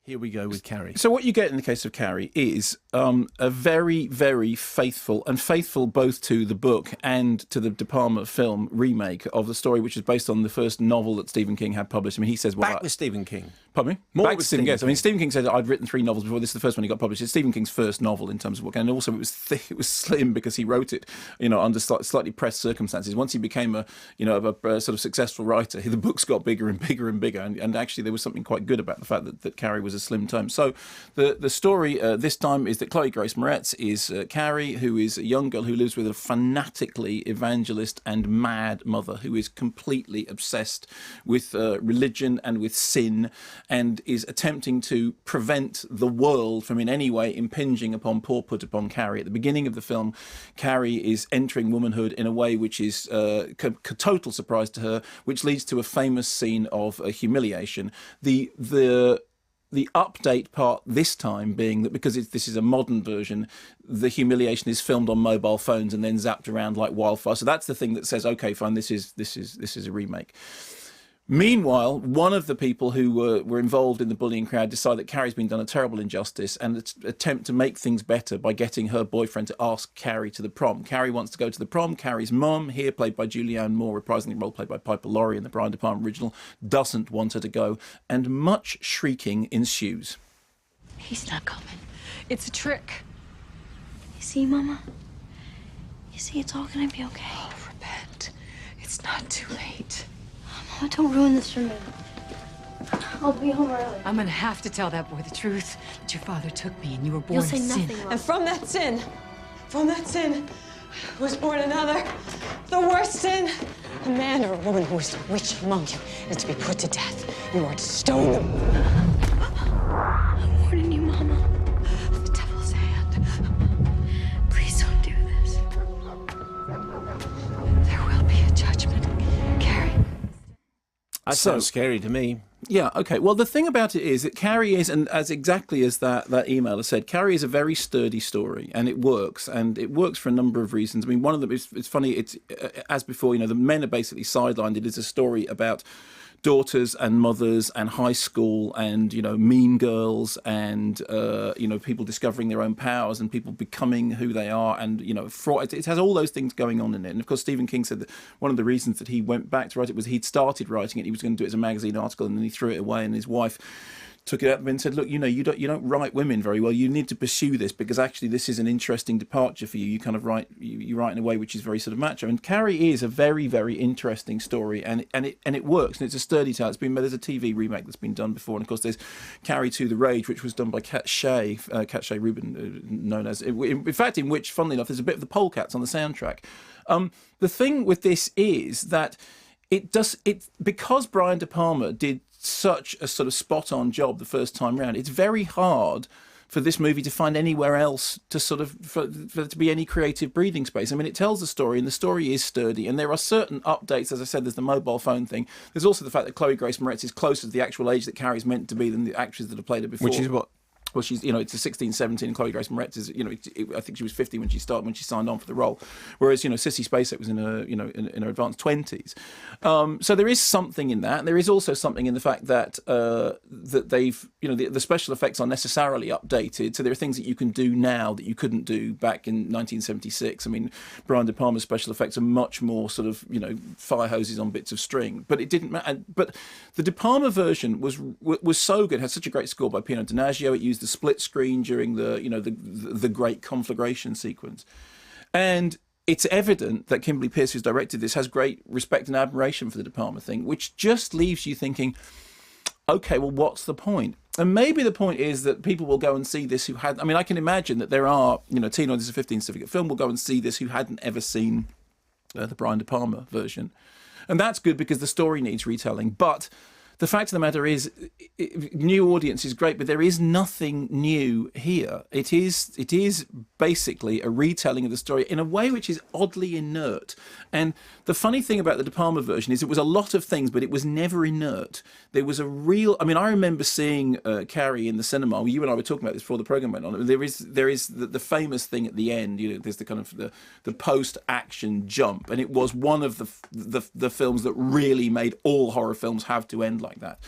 Here we go with Carrie. So what you get in the case of Carrie is a very, very faithful both to the book and to the De Palma film remake of the story, which is based on the first novel that Stephen King had published. I mean, he says... Well, Back with Stephen King. Pardon me? More Back with Stephen King. King. I mean, Stephen King said, I'd written 3 novels before. This is the first one he got published. It's Stephen King's first novel in terms of book. And also it was thick, it was slim because he wrote it, under slightly pressed circumstances. Once he became a sort of successful writer, the books got bigger and bigger and bigger. And actually there was something quite good about the fact that Carrie was a slim tome. So the story this time is that Chloë Grace Moretz is Carrie, who is a young girl who lives with a fanatically evangelist and mad mother who is completely obsessed with religion and with sin and is attempting to prevent the world from in any way impinging upon upon Carrie. At the beginning of the film, Carrie is entering womanhood in a way which is a total surprise to her, which leads to a famous scene of humiliation. The update part this time being that because this is a modern version, the humiliation is filmed on mobile phones and then zapped around like wildfire. So that's the thing that says, okay, fine, this is a remake. Meanwhile, one of the people who were involved in the bullying crowd decide that Carrie's been done a terrible injustice and attempt to make things better by getting her boyfriend to ask Carrie to the prom. Carrie wants to go to the prom. Carrie's mum, here played by Julianne Moore, reprising the role played by Piper Laurie in the Brian De Palma original, doesn't want her to go, and much shrieking ensues. He's not coming. It's a trick. You see, Mama? You see, it's all gonna be okay. Oh, repent. It's not too late. Mama, don't ruin this for me. I'll be home early. I'm gonna have to tell that boy the truth, that your father took me and you were born You'll in say sin. nothing, Mama. And from that sin was born another, the worst sin. A man or a woman who is a witch among you is to be put to death. You are to stone them. I'm warning you, Mama. The devil's hand. Please don't do this. There will be a judgment, Carrie. That sounds scary to me. Yeah, okay. Well, the thing about it is that Carrie is, and as exactly as that emailer said, Carrie is a very sturdy story, and it works for a number of reasons. I mean, one of them is, it's funny, it's as before, the men are basically sidelined. It is a story about daughters and mothers and high school and, mean girls and, people discovering their own powers and people becoming who they are and, fraud. It has all those things going on in it. And of course, Stephen King said that one of the reasons that he went back to write it was he'd started writing it. He was going to do it as a magazine article and then he threw it away, and his wife took it up and said, look, you don't write women very well. You need to pursue this because actually this is an interesting departure for you. You kind of write you write in a way which is very sort of macho. And Carrie is a very, very interesting story, and it works, and it's a sturdy tale. There's a TV remake that's been done before, and of course there's Carrie to the Rage, which was done by Cat Shea Rubin, known as, in fact, in which, funnily enough, there's a bit of the Polecats on the soundtrack. The thing with this is that because Brian De Palma did such a sort of spot-on job the first time round, it's very hard for this movie to find anywhere else to sort of for there to be any creative breathing space. I mean, it tells the story, and the story is sturdy, and there are certain updates. As I said, there's the mobile phone thing. There's also the fact that Chloë Grace Moretz is closer to the actual age that Carrie's meant to be than the actresses that have played her before. Which is what? Well, she's, it's a 16, 17, and Chloë Grace Moretz is, I think she was 50 when she signed on for the role, whereas, Sissy Spacek was in her, in her advanced 20s. So there is something in that. There is also something in the fact that that they've, the special effects are necessarily updated. So there are things that you can do now that you couldn't do back in 1976. I mean, Brian De Palma's special effects are much more sort of, fire hoses on bits of string. But it didn't matter. But the De Palma version was so good. It had such a great score by Pino Donaggio. It used the split screen during the great conflagration sequence, and it's evident that Kimberly Peirce, who's directed this, has great respect and admiration for the De Palma thing, which just leaves you thinking, okay, well, what's the point? And maybe the point is that people will go and see this who had, I mean, I can imagine that there are, Tina, this is a 15 certificate film, will go and see this who hadn't ever seen the Brian De Palma version, and that's good because the story needs retelling. But the fact of the matter is, new audience is great, but there is nothing new here. It is basically a retelling of the story in a way which is oddly inert. And the funny thing about the De Palma version is it was a lot of things, but it was never inert. There was a real... I mean, I remember seeing Carrie in the cinema. You and I were talking about this before the programme went on. There is the famous thing at the end. There's the kind of the post-action jump, and it was one of the films that really made all horror films have to end like that.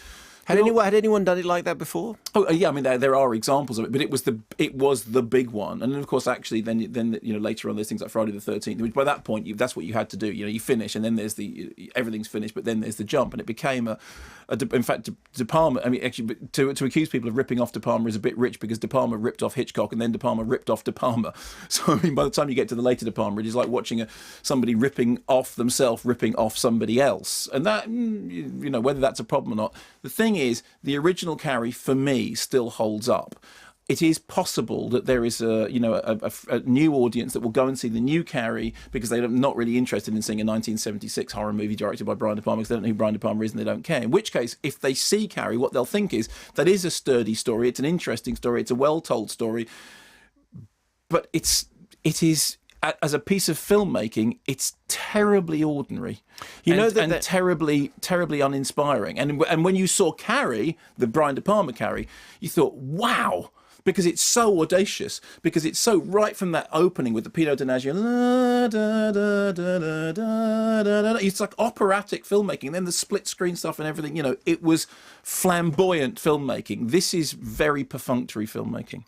Had anyone done it like that before? Oh yeah, I mean there are examples of it, but it was the big one, and then of course actually then later on there's things like Friday the 13th, which by that point that's what you had to do. You finish, and then there's everything's finished, but then there's the jump, and it became in fact De Palma. I mean actually to accuse people of ripping off De Palma is a bit rich, because De Palma ripped off Hitchcock, and then De Palma ripped off De Palma. So I mean by the time you get to the later De Palma, it is like watching somebody ripping off themselves, ripping off somebody else, and that whether that's a problem or not. The thing is, the original Carrie for me still holds up. It is possible that there is a new audience that will go and see the new Carrie because they're not really interested in seeing a 1976 horror movie directed by Brian De Palma, because they don't know who Brian De Palma is and they don't care. In which case, if they see Carrie, what they'll think is that is a sturdy story, it's an interesting story, it's a well-told story, but it is. As a piece of filmmaking, it's terribly ordinary, and terribly, terribly uninspiring. And when you saw Carrie, the Brian De Palma Carrie, you thought, wow, because it's so audacious, because it's so right from that opening with the Pinot Donaggio, it's like operatic filmmaking. Then the split screen stuff and everything, it was flamboyant filmmaking. This is very perfunctory filmmaking.